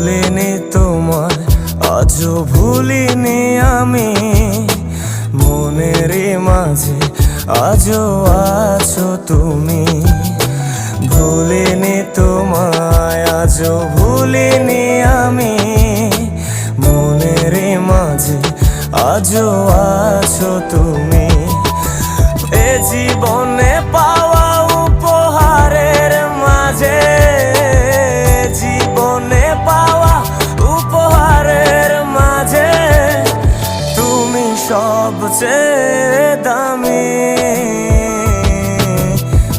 ভুলিনি তোমায়, আজও ভুলিনি আমি। মনের মাঝে আজও আছো তুমি। ভুলিনি তোমায়, আজও ভুলিনি আমি। মনের মাঝে আজও আছো তুমি। এ জীবনে পাওয়া উপহারের মাঝে, জীবনে পাওয়া উপহারের মাঝে তুমি সবচেয়ে দামি।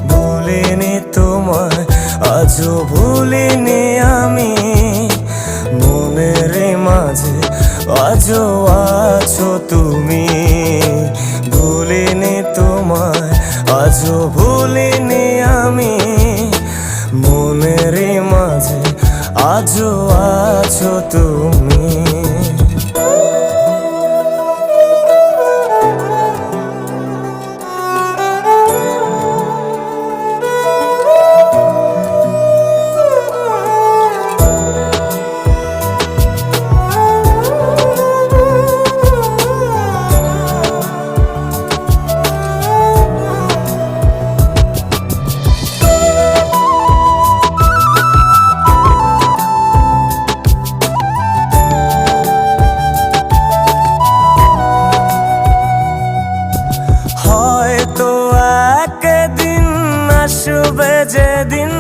ভুলিনি তোমায়, আজও ভুলিনি আমি। মনের মাঝে আজও আছো তুমি। ভুলিনি তোমায়, আজও ভুলিনি আমি। মনের মাঝে আজও আছো তুমি। আসবে যেদিন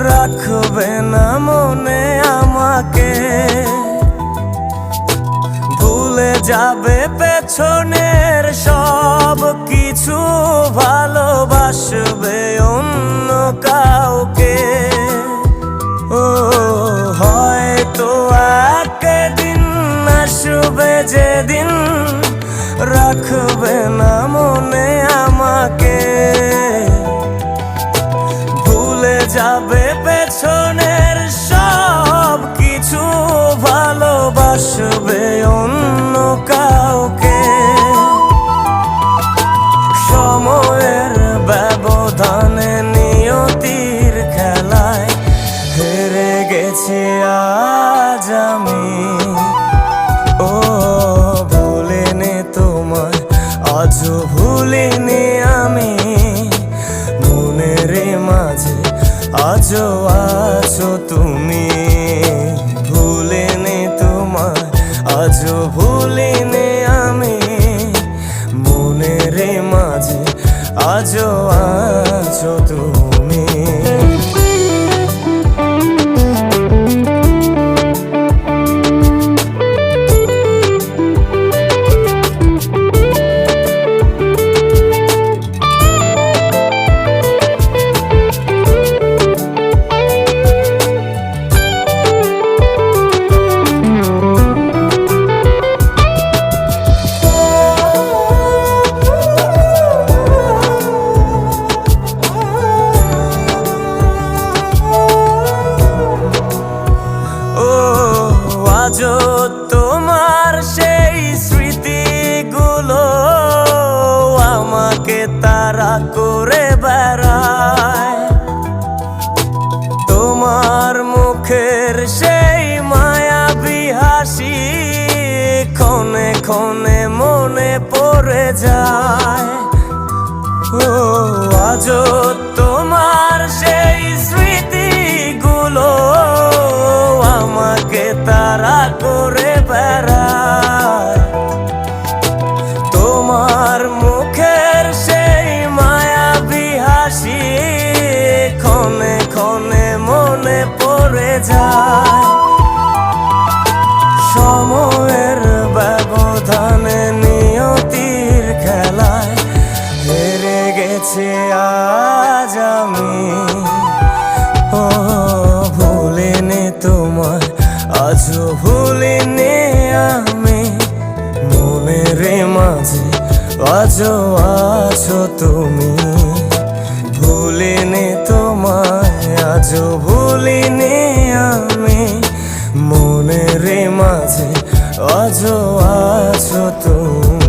রাখবে না মনে আমাকে, ভুলে যাবে পেছনের সব কিছু, ভালোবাসবে অন্য কাউকে। ও হয়তো একদিন আসবে যেদিন রাখবে না মনে আমাকে, যাবে পেছনের সব কিছু, ভালোবাসবে অন্য কাউকে। সময়ের ব্যবধানে নিয়তির খেলায় হেরে গেছি আজ আমি। ও ভুলিনি তোমায়, আজও ভুলিনি আমি। মনের মাঝে আজও আছো তুমি। ভুলিনি তোমায়, আজও ভুলিনি আমি। মনের মাঝে আজও আছো তুমি। আজও তোমার সেই স্মৃতিগুলো আমাকে তাড়া করে বেড়ায়। তোমার মুখের সেই মায়াবী হাসি ক্ষণে ক্ষণে মনে পড়ে যায়। ও আজও তোমার সেই স্মৃতিগুলো আমাকে তাড়া করে বেড়ায়। তোমার মুখের সেই মায়াবী হাসি ক্ষণে ক্ষণে মনে পড়ে যায়। সময়ের ব্যবধানে নিয়তির খেলায় হেরে গেছি আজ আমি। ও ভুলিনি তোমায়, আজও ভুলিনি আমি। মনের মাঝে আজও আছো তুমি। ভুলিনি তোমায়, আজও ভুলিনি আমি। মনের মাঝে আজও আছো তুমি।